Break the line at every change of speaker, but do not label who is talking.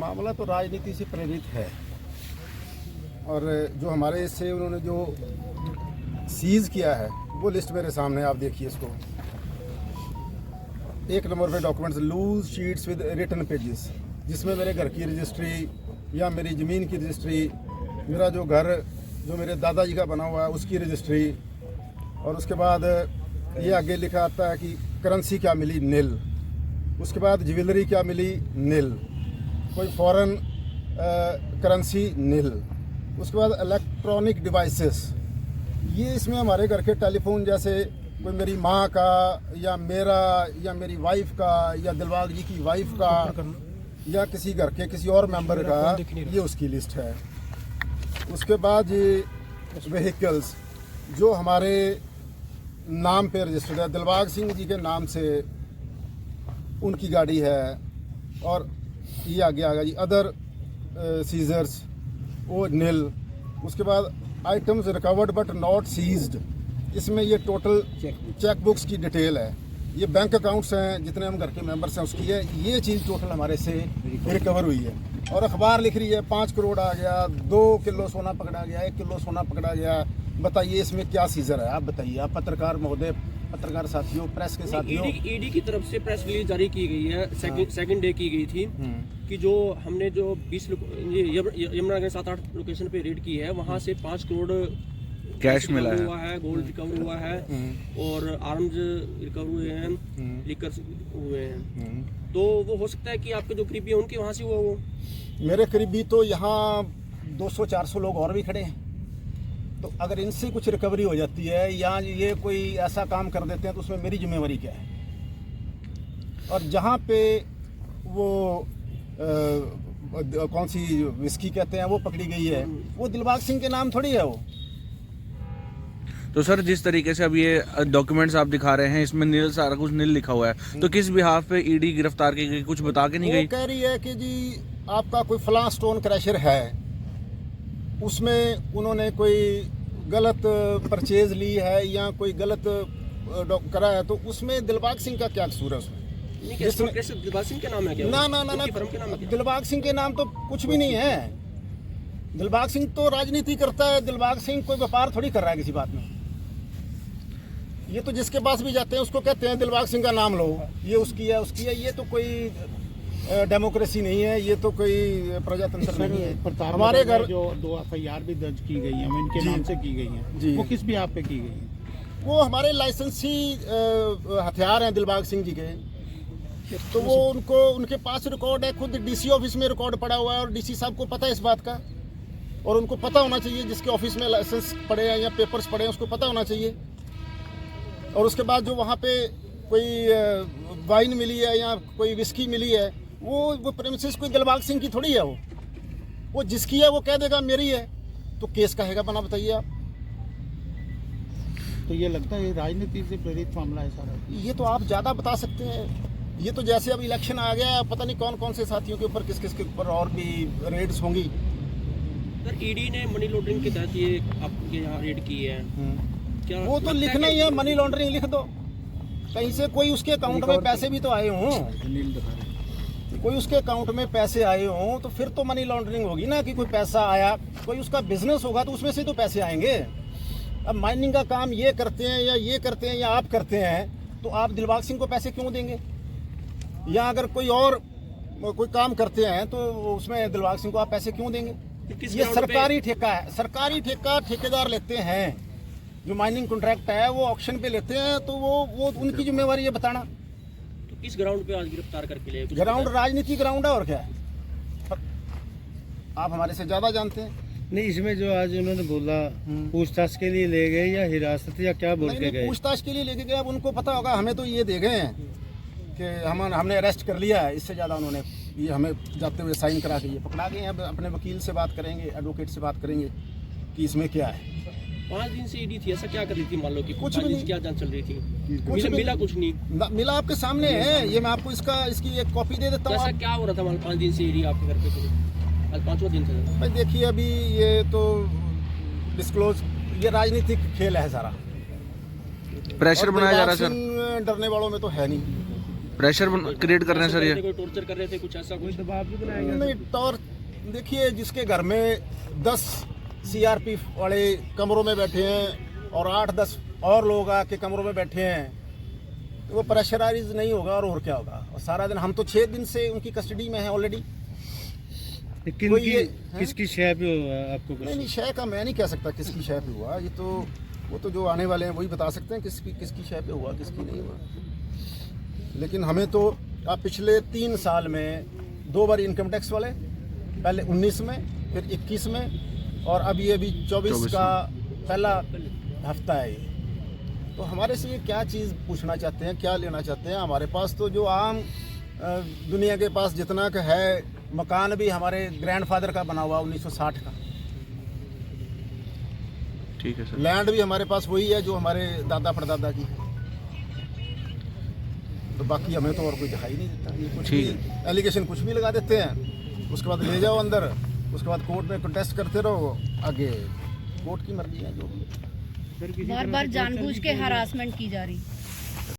मामला तो राजनीति से प्रेरित है और जो हमारे से उन्होंने जो सीज़ किया है वो लिस्ट मेरे सामने, आप देखिए इसको। 1 नंबर पे documents loose sheets with written pages, जिसमें मेरे घर की रजिस्ट्री या मेरी ज़मीन की रजिस्ट्री, मेरा जो घर जो मेरे दादाजी का बना हुआ है उसकी रजिस्ट्री, और उसके बाद ये आगे लिखा आता है कि करेंसी क्या मिली, नील। उसके बाद ज्वेलरी क्या मिली, नील। कोई फॉरेन करेंसी, नील। उसके बाद इलेक्ट्रॉनिक डिवाइसेस, ये इसमें हमारे घर के टेलीफोन जैसे कोई मेरी माँ का या मेरा या मेरी वाइफ का या दिलबाग जी की वाइफ का या किसी घर के किसी और मेंबर का, ये उसकी लिस्ट है। उसके बाद ये व्हीकल्स जो हमारे नाम पे रजिस्टर्ड है, दिलबाग सिंह जी के नाम से उनकी गाड़ी है। और ये आगे आ गया जी अदर सीजर्स, वो नील। उसके बाद items recovered but not seized, इसमें ये टोटल चेक बुक्स की डिटेल है। ये बैंक अकाउंट्स हैं जितने हम घर के मेंबर्स हैं उसकी है, ये चीज़ टोटल हमारे से रिकवर हुई है। और अखबार लिख रही है 5 करोड़ आ गया, 2 किलो सोना पकड़ा गया, 1 किलो सोना पकड़ा गया। बताइए इसमें क्या सीजर है, आप बताइए। आप पत्रकार महोदय, पत्रकार साथियों, प्रेस के साथियों,
ईडी की तरफ से प्रेस रिलीज जारी की गई है, सेकंड डे की गई थी कि जो हमने जो 20 यमुनानगर 7-8 लोकेशन पे रेड की है, वहाँ से 5 करोड़
कैश मिला
हुआ है, गोल्ड रिकवर हुआ है और आर्म्स रिकवर हुए हैं, लिकर हुए हैं। तो वो हो सकता है कि आपके जो करीबी है उनके वहाँ से हुआ वो।
मेरे करीबी तो यहाँ 200-400 लोग और भी खड़े हैं। तो अगर इनसे कुछ रिकवरी हो जाती है या ये कोई ऐसा काम कर देते हैं तो उसमें मेरी जिम्मेवारी क्या है। और जहाँ पे वो कौन सी विस्की कहते हैं वो पकड़ी गई है, वो दिलबाग सिंह के नाम थोड़ी है वो।
तो सर जिस तरीके से अब ये डॉक्यूमेंट्स आप दिखा रहे हैं, इसमें नील, सारा कुछ नील लिखा हुआ है, तो किस बिहाफ पे ईडी गिरफ्तार की गई, कुछ बता के नहीं गई?
वो कह रही है कि जी आपका कोई फलां स्टोन क्रैशर है, उसमें उन्होंने कोई गलत परचेज ली है या कोई गलत करा है, तो उसमें दिलबाग सिंह का क्या कसूर है उसमें?
दिलबाग सिंह के नाम है क्या?
ना, दिलबाग सिंह के नाम तो कुछ भी नहीं है। दिलबाग सिंह तो राजनीति करता है, दिलबाग सिंह कोई व्यापार थोड़ी कर रहा है किसी बात में। ये तो जिसके पास भी जाते हैं उसको कहते हैं दिलबाग सिंह का नाम लो, ये उसकी है। ये तो कोई डेमोक्रेसी नहीं है, ये तो कोई प्रजातंत्र नहीं है। हमारे घर
जो 2 FIR भी दर्ज की गई हैं, इनके नाम से की गई हैं, वो किस भी आप पे की गई हैं?
वो हमारे लाइसेंसी हथियार हैं दिलबाग सिंह जी के, तो वो उनके पास रिकॉर्ड है। खुद DC ऑफिस में रिकॉर्ड पड़ा हुआ है और DC साहब को पता है इस बात का, और उनको पता होना चाहिए, जिसके ऑफिस में लाइसेंस पड़े हैं या पेपर्स पड़े हैं उसको पता होना चाहिए। और उसके बाद जो वहाँ पे कोई वाइन मिली है या कोई विस्की मिली है, वो प्रेमिसेस कोई दिलबाग सिंह की थोड़ी है। वो जिसकी है वो कह देगा मेरी है, तो केस कहेगा बना। बताइए आप।
तो ये लगता है राजनीति से प्रेरित मामला है सारा?
ये तो आप ज़्यादा बता सकते हैं। ये तो जैसे अब इलेक्शन आ गया, पता नहीं कौन कौन से साथियों के ऊपर किस किस के ऊपर और भी रेड्स होंगी।
सर ईडी ने मनी लॉन्ड्रिंग के तहत ये आपके यहाँ रेड की है, क्या
वो तो लिखना ही है, मनी लॉन्ड्रिंग लिख दो। कहीं से कोई उसके अकाउंट में पैसे भी तो आए हों, कोई उसके अकाउंट में पैसे आए हों, तो फिर तो मनी लॉन्ड्रिंग होगी ना। कि कोई पैसा आया, कोई उसका बिजनेस होगा तो उसमें से तो पैसे आएंगे। अब माइनिंग का काम ये करते हैं या ये करते हैं या आप करते हैं, तो आप दिलबाग सिंह को पैसे क्यों देंगे? या अगर कोई और कोई काम करते हैं तो उसमें दिलबाग सिंह को आप पैसे क्यों देंगे? ये सरकारी ठेका है, सरकारी ठेका ठेकेदार लेते हैं। जो माइनिंग कॉन्ट्रैक्ट है वो ऑक्शन पे लेते हैं, तो वो उनकी जिम्मेवारी है बताना।
तो किस ग्राउंड पे आज गिरफ्तार करके ले?
ग्राउंड राजनीति ग्राउंड है, और क्या है, आप हमारे से ज्यादा जानते हैं।
नहीं, इसमें जो आज उन्होंने बोला पूछताछ के लिए ले गए या हिरासत या क्या बोल के गए?
पूछताछ के लिए लेके गए, अब उनको पता होगा। हमें तो ये दे गए हैं कि हमने अरेस्ट कर लिया है, इससे ज़्यादा उन्होंने ये हमें जाते हुए साइन करा के ये पकड़ा गए हैं। अब अपने वकील से बात करेंगे, एडवोकेट से बात करेंगे कि इसमें क्या है।
5 दिन से ईडी थी, ऐसा क्या कर रही थी? मान लो कि
कुछ भी नहीं,
क्या जांच चल रही थी,
मिला
कुछ नहीं
मिला आपके सामने है। ये मैं आपको इसकी एक कॉपी दे देता हूँ।
ऐसा क्या हो रहा था? मान 5 दिन से ईडी आपके घर पे, आज 5वां दिन था
भाई। देखिए अभी ये तो डिस्क्लोज, ये राजनीतिक खेल है सारा,
प्रेशर बनाया जा रहा है सर।
डरने वालों में तो है नहीं।
प्रेशर क्रिएट कर रहे हैं सर ये?
कोई टॉर्चर कर रहे थे, कुछ ऐसा कुछ?
दबाव भी बनाया गया?
नहीं, तौर देखिए, जिसके घर में 10 सीआरपी वाले कमरों में बैठे हैं और 8-10 और लोग आके कमरों में बैठे हैं, तो वो प्रेशराइज नहीं होगा और क्या होगा। और सारा दिन, हम तो 6 दिन से उनकी कस्टडी में हैं ऑलरेडी।
किन
ये
किसकी शय पे हुआ आपको कुछ?
नहीं, शय का मैं नहीं कह सकता किसकी शय पे हुआ, ये तो वो तो जो आने वाले हैं वही बता सकते हैं किसकी शय पे हुआ, किसकी नहीं हुआ। लेकिन हमें तो आप पिछले 3 साल में 2 बार इनकम टैक्स वाले, पहले 19 में, फिर 21 में, और अब ये भी 24 का पहला हफ्ता है ये। तो हमारे से ये क्या चीज़ पूछना चाहते हैं, क्या लेना चाहते हैं? हमारे पास तो जो आम दुनिया के पास जितना का है, मकान भी हमारे ग्रैंडफादर का बना हुआ 1960 का,
ठीक है सर।
लैंड भी हमारे पास वही है जो हमारे दादा परदादा की है। तो बाकी हमें तो और कोई दिखाई नहीं देता। ये कुछ
ठीक
भी एलिगेशन कुछ भी लगा देते हैं, उसके बाद ले जाओ अंदर, उसके बाद कोर्ट में प्रोटेस्ट करते रहो, आगे कोर्ट की मर्जी है जो भी।
बार बार जानबूझ के हरासमेंट की जा रही।